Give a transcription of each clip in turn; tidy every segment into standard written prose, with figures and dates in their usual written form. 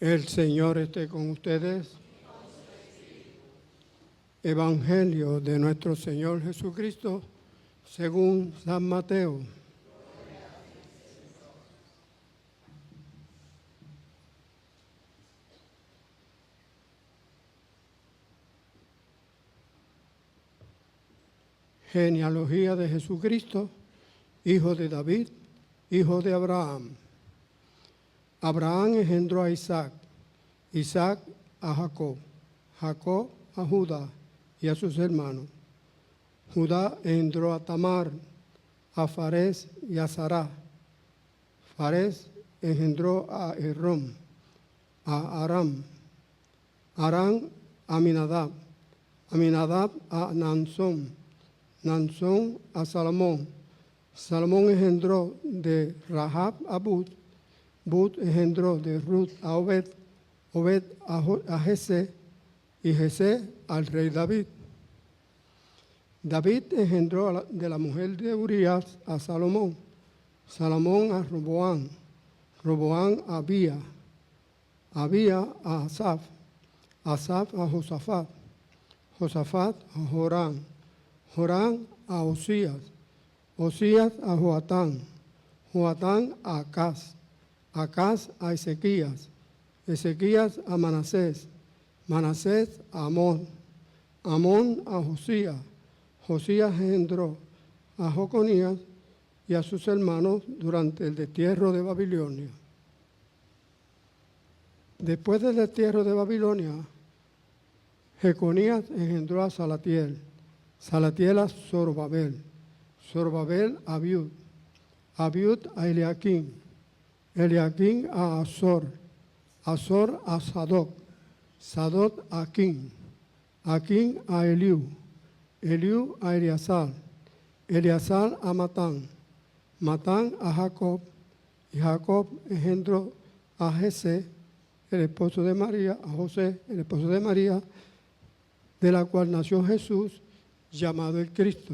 El Señor esté con ustedes. Evangelio de nuestro Señor Jesucristo según San Mateo. Genealogía de Jesucristo, hijo de David, hijo de Abraham. Abraham engendró a Isaac, Isaac a Jacob, Jacob a Judá y a sus hermanos. Judá engendró a Tamar, a Farés y a Sará. Farés engendró a Herrón, a Aram, Aram a Aminadab, Aminadab a Nansón, Nansón a Salomón. Salomón engendró de Rahab a Bud, Bud engendró de Ruth a Obed, Obed a Jesé y Jesé al rey David. David engendró de la mujer de Urías a Salomón, Salomón a Roboam, Roboam a Abía, Abía a Asaf, Asaf a Josafat, Josafat a Joram, Joram a Osías, Osías a Joatán, Joatán a Acaz, Acaz a Ezequías, Ezequías a Manasés, Manasés a Amón, Amón a Josías, Josías engendró a Joconías y a sus hermanos durante el destierro de Babilonia. Después del destierro de Babilonia, Jeconías engendró a Salatiel, Salatiel a Zorobabel, Zorobabel a Abiud, Abiud a Eliaquín, Eliaquín a Azor, Azor a Sadoc, Sadoc a Aquín, Aquín a Eliú, Eliú a Eleazar, Eleazar a Matán, Matán a Jacob, y Jacob engendró a Jesé, el esposo de María, a José, el esposo de María, de la cual nació Jesús, llamado el Cristo.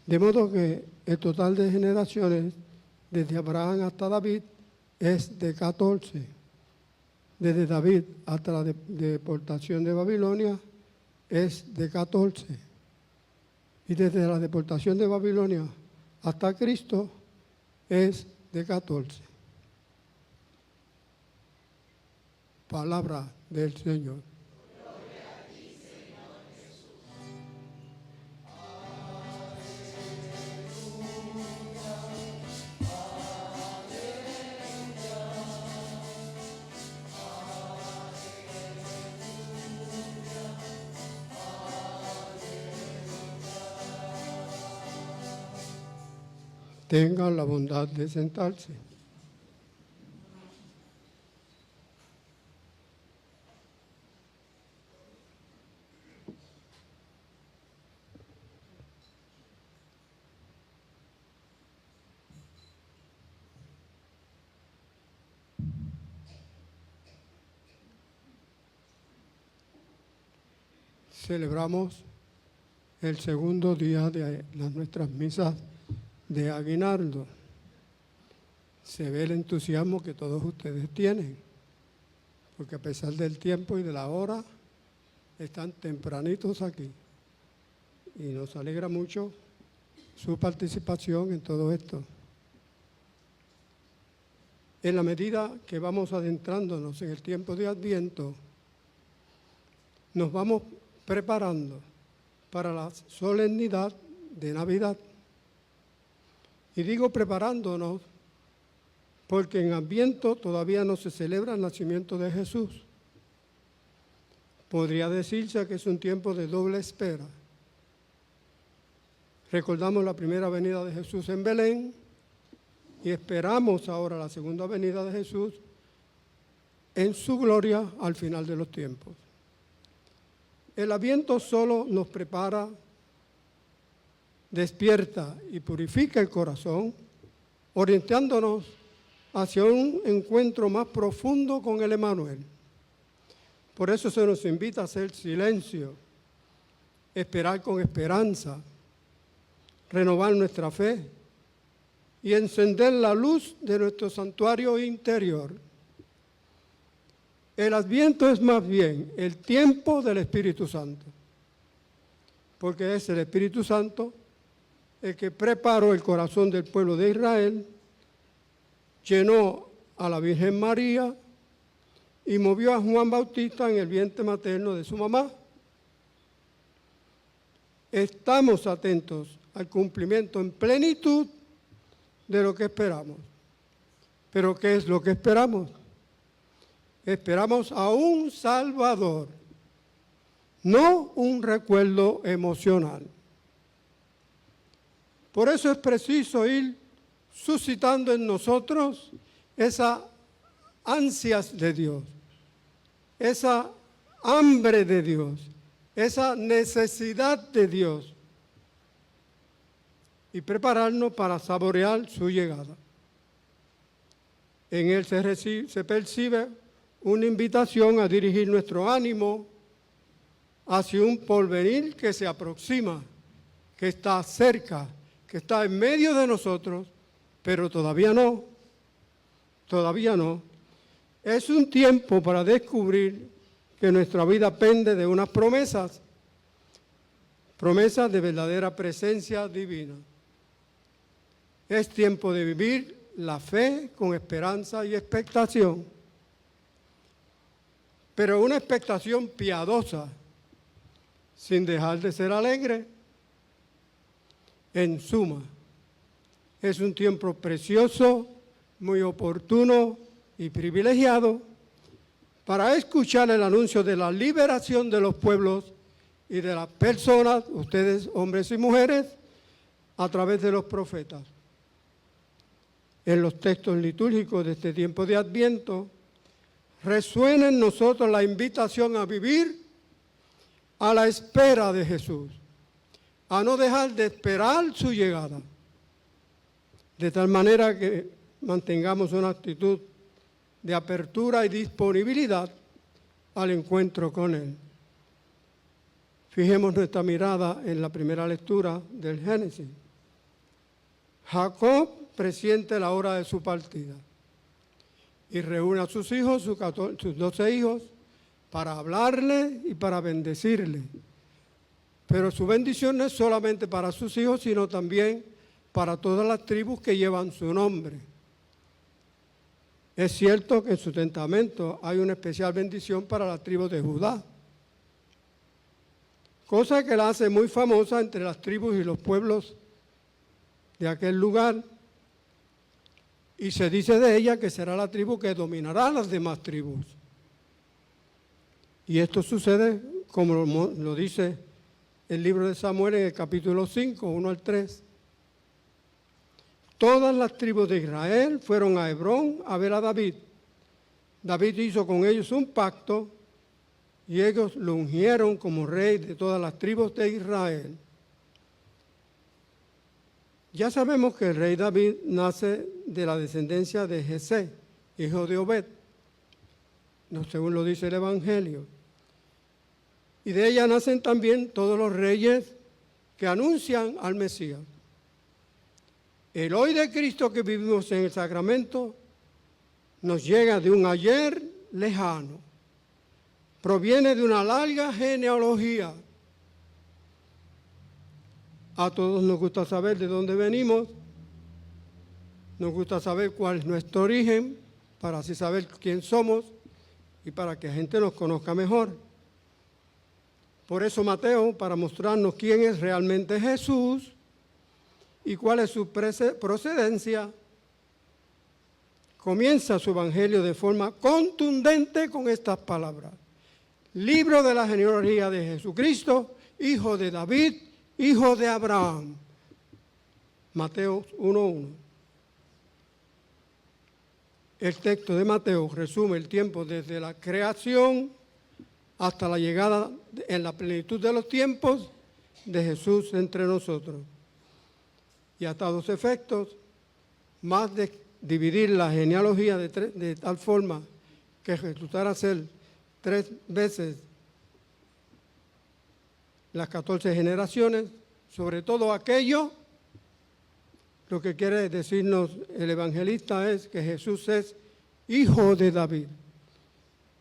De modo que el total de generaciones, desde Abraham hasta David, es de 14. Desde David hasta la deportación de Babilonia, es de 14. Y desde la deportación de Babilonia hasta Cristo, es de 14. Palabra del Señor. Tengan la bondad de sentarse. Celebramos el segundo día de nuestras misas de aguinaldo. Se ve el entusiasmo que todos ustedes tienen, porque a pesar del tiempo y de la hora, están tempranitos aquí. Y nos alegra mucho su participación en todo esto. En la medida que vamos adentrándonos en el tiempo de Adviento, nos vamos preparando para la solemnidad de Navidad. Y digo preparándonos porque en Adviento todavía no se celebra el nacimiento de Jesús. Podría decirse que es un tiempo de doble espera. Recordamos la primera venida de Jesús en Belén y esperamos ahora la segunda venida de Jesús en su gloria al final de los tiempos. El Adviento solo nos prepara, despierta y purifica el corazón, orientándonos hacia un encuentro más profundo con el Emmanuel. Por eso se nos invita a hacer silencio, esperar con esperanza, renovar nuestra fe y encender la luz de nuestro santuario interior. El Adviento es más bien el tiempo del Espíritu Santo, porque es el Espíritu Santo el que preparó el corazón del pueblo de Israel, llenó a la Virgen María y movió a Juan Bautista en el vientre materno de su mamá. Estamos atentos al cumplimiento en plenitud de lo que esperamos. ¿Pero qué es lo que esperamos? Esperamos a un Salvador, no un recuerdo emocional. Por eso es preciso ir suscitando en nosotros esa ansias de Dios, esa hambre de Dios, esa necesidad de Dios, y prepararnos para saborear su llegada. En él se percibe una invitación a dirigir nuestro ánimo hacia un porvenir que se aproxima, que está cerca, que está en medio de nosotros, pero todavía no. Es un tiempo para descubrir que nuestra vida pende de unas promesas de verdadera presencia divina. Es tiempo de vivir la fe con esperanza y expectación, pero una expectación piadosa, sin dejar de ser alegre. En suma, es un tiempo precioso, muy oportuno y privilegiado para escuchar el anuncio de la liberación de los pueblos y de las personas, ustedes hombres y mujeres, a través de los profetas. En los textos litúrgicos de este tiempo de Adviento, resuena en nosotros la invitación a vivir a la espera de Jesús, a no dejar de esperar su llegada, de tal manera que mantengamos una actitud de apertura y disponibilidad al encuentro con Él. Fijemos nuestra mirada en la primera lectura del Génesis. Jacob presiente la hora de su partida y reúne a sus hijos, sus 12 hijos, para hablarle y para bendecirle. Pero su bendición no es solamente para sus hijos, sino también para todas las tribus que llevan su nombre. Es cierto que en su testamento hay una especial bendición para la tribu de Judá, cosa que la hace muy famosa entre las tribus y los pueblos de aquel lugar, y se dice de ella que será la tribu que dominará a las demás tribus. Y esto sucede como lo dice el libro de Samuel en el capítulo 5, 1 al 3. Todas las tribus de Israel fueron a Hebrón a ver a David. David hizo con ellos un pacto y ellos lo ungieron como rey de todas las tribus de Israel. Ya sabemos que el rey David nace de la descendencia de Jesé, hijo de Obed, según lo dice el Evangelio. Y de ella nacen también todos los reyes que anuncian al Mesías. El hoy de Cristo que vivimos en el sacramento nos llega de un ayer lejano. Proviene de una larga genealogía. A todos nos gusta saber de dónde venimos, nos gusta saber cuál es nuestro origen, para así saber quién somos y para que la gente nos conozca mejor. Por eso Mateo, para mostrarnos quién es realmente Jesús y cuál es su procedencia, comienza su evangelio de forma contundente con estas palabras. Libro de la genealogía de Jesucristo, hijo de David, hijo de Abraham. Mateo 1:1. El texto de Mateo resume el tiempo desde la creación hasta la llegada en la plenitud de los tiempos de Jesús entre nosotros. Y hasta dos efectos, más de dividir la genealogía de tal forma que resultara ser 3 veces las 14 generaciones, sobre todo aquello, lo que quiere decirnos el evangelista es que Jesús es hijo de David.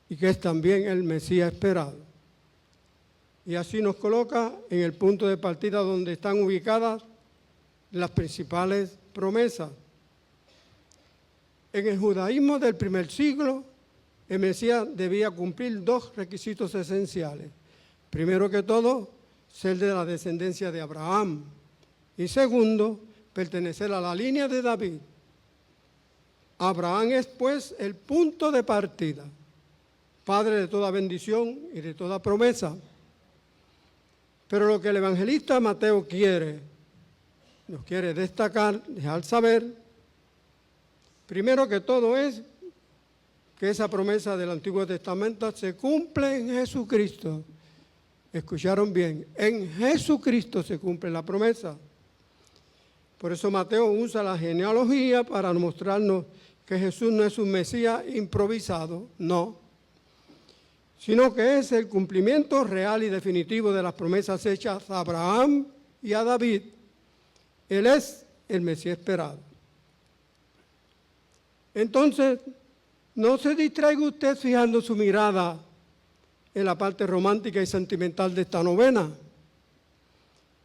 y que es también el Mesías esperado. Y así nos coloca en el punto de partida donde están ubicadas las principales promesas. En el judaísmo del primer siglo, el Mesías debía cumplir dos requisitos esenciales. Primero que todo, ser de la descendencia de Abraham. Y segundo, pertenecer a la línea de David. Abraham es, pues, el punto de partida, padre de toda bendición y de toda promesa. Pero lo que el evangelista Mateo nos quiere destacar, dejar saber, primero que todo es que esa promesa del Antiguo Testamento se cumple en Jesucristo. Escucharon bien, en Jesucristo se cumple la promesa. Por eso Mateo usa la genealogía para mostrarnos que Jesús no es un Mesías improvisado, no, sino que es el cumplimiento real y definitivo de las promesas hechas a Abraham y a David. Él es el Mesías esperado. Entonces, no se distraiga usted fijando su mirada en la parte romántica y sentimental de esta novena.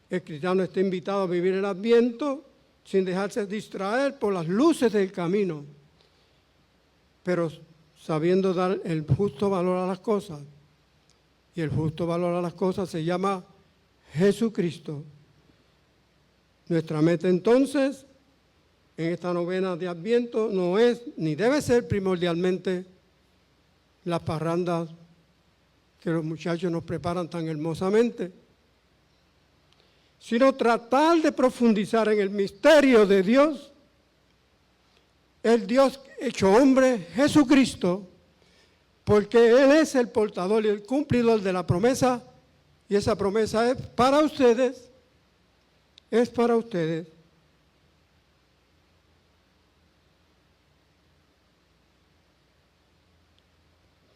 El cristiano está invitado a vivir el Adviento sin dejarse distraer por las luces del camino, pero sabiendo dar el justo valor a las cosas. Y el justo valor a las cosas se llama Jesucristo. Nuestra meta entonces, en esta novena de Adviento, no es ni debe ser primordialmente las parrandas que los muchachos nos preparan tan hermosamente, sino tratar de profundizar en el misterio de Dios, el Dios hecho hombre, Jesucristo, porque Él es el portador y el cumplidor de la promesa, y esa promesa es para ustedes, es para ustedes.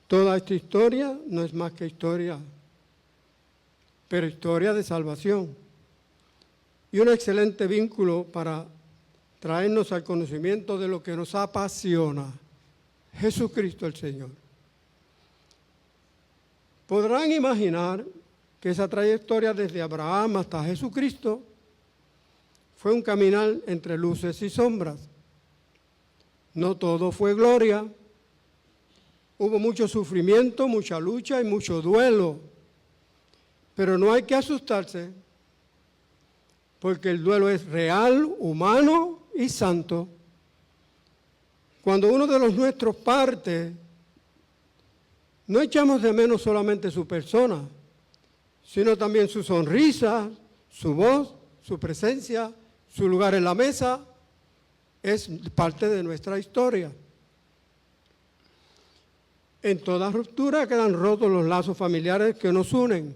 Toda esta historia no es más que historia, pero historia de salvación. Y un excelente vínculo para traernos al conocimiento de lo que nos apasiona, Jesucristo el Señor. Podrán imaginar que esa trayectoria desde Abraham hasta Jesucristo fue un caminar entre luces y sombras. No todo fue gloria. Hubo mucho sufrimiento, mucha lucha y mucho duelo. Pero no hay que asustarse, porque el duelo es real, humano y santo. Cuando uno de los nuestros parte, no echamos de menos solamente su persona, sino también su sonrisa, su voz, su presencia, su lugar en la mesa. Es parte de nuestra historia. En toda ruptura quedan rotos los lazos familiares que nos unen.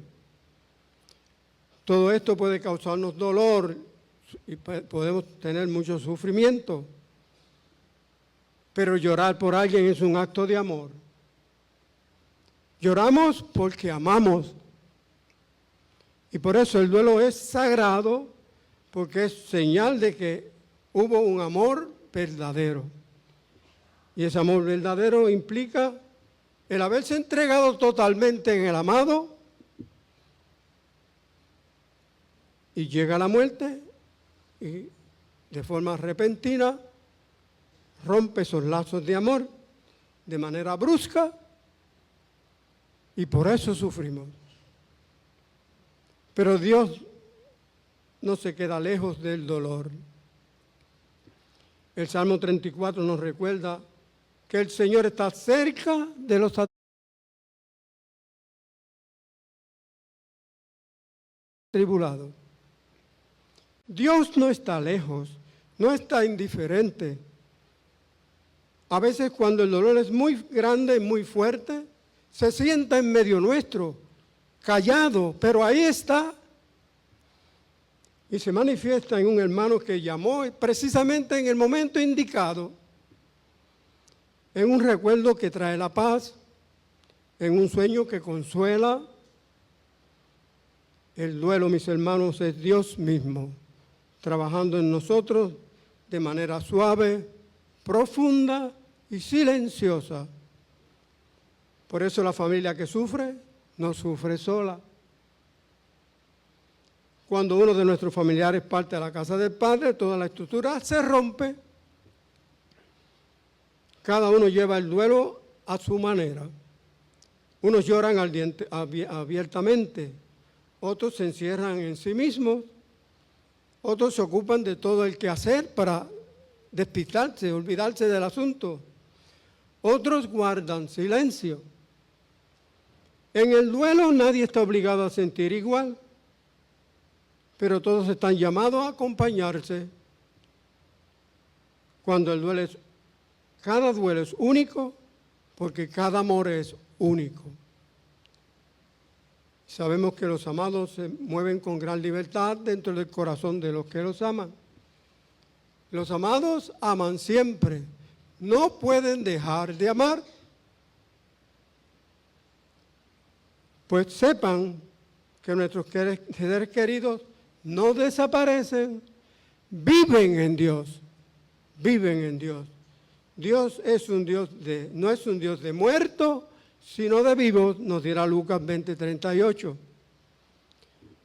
Todo esto puede causarnos dolor y podemos tener mucho sufrimiento. Pero llorar por alguien es un acto de amor. Lloramos porque amamos. Y por eso el duelo es sagrado, porque es señal de que hubo un amor verdadero. Y ese amor verdadero implica el haberse entregado totalmente en el amado, y llega la muerte y de forma repentina rompe esos lazos de amor de manera brusca, y por eso sufrimos. Pero Dios no se queda lejos del dolor. El Salmo 34 nos recuerda que el Señor está cerca de los atribulados. Dios no está lejos, no está indiferente. A veces cuando el dolor es muy grande, muy fuerte, se sienta en medio nuestro, callado, pero ahí está. Y se manifiesta en un hermano que llamó precisamente en el momento indicado, en un recuerdo que trae la paz, en un sueño que consuela. El duelo, mis hermanos, es Dios mismo, trabajando en nosotros de manera suave, profunda y silenciosa. Por eso la familia que sufre, no sufre sola. Cuando uno de nuestros familiares parte a la casa del Padre, toda la estructura se rompe. Cada uno lleva el duelo a su manera. Unos lloran abiertamente, otros se encierran en sí mismos, otros se ocupan de todo el quehacer para despistarse, olvidarse del asunto. Otros guardan silencio. En el duelo nadie está obligado a sentir igual, pero todos están llamados a acompañarse. Cuando el duelo cada duelo es único, porque cada amor es único. Sabemos que los amados se mueven con gran libertad dentro del corazón de los que los aman. Los amados aman siempre, no pueden dejar de amar. Pues sepan que nuestros seres queridos no desaparecen, viven en Dios, viven en Dios. Dios es un Dios no es un Dios de muertos, sino de vivos, nos dirá Lucas 20:38.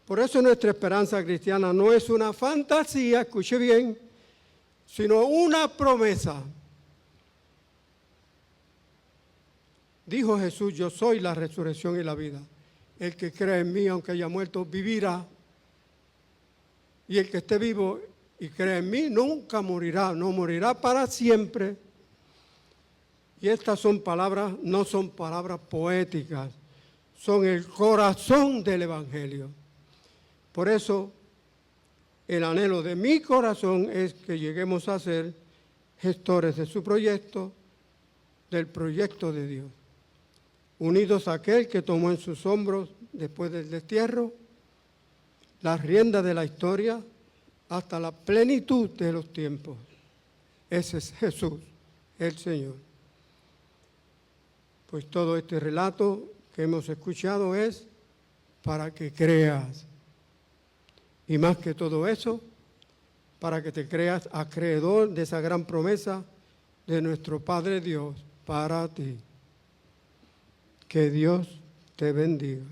Por eso nuestra esperanza cristiana no es una fantasía, escuche bien, sino una promesa. Dijo Jesús, yo soy la resurrección y la vida. El que cree en mí, aunque haya muerto, vivirá. Y el que esté vivo y cree en mí, nunca morirá, no morirá para siempre. Y estas son palabras, no son palabras poéticas, son el corazón del Evangelio. Por eso, el anhelo de mi corazón es que lleguemos a ser gestores de su proyecto, del proyecto de Dios. Unidos a aquel que tomó en sus hombros, después del destierro, las riendas de la historia hasta la plenitud de los tiempos. Ese es Jesús, el Señor. Pues todo este relato que hemos escuchado es para que creas. Y más que todo eso, para que te creas acreedor de esa gran promesa de nuestro Padre Dios para ti. Que Dios te bendiga.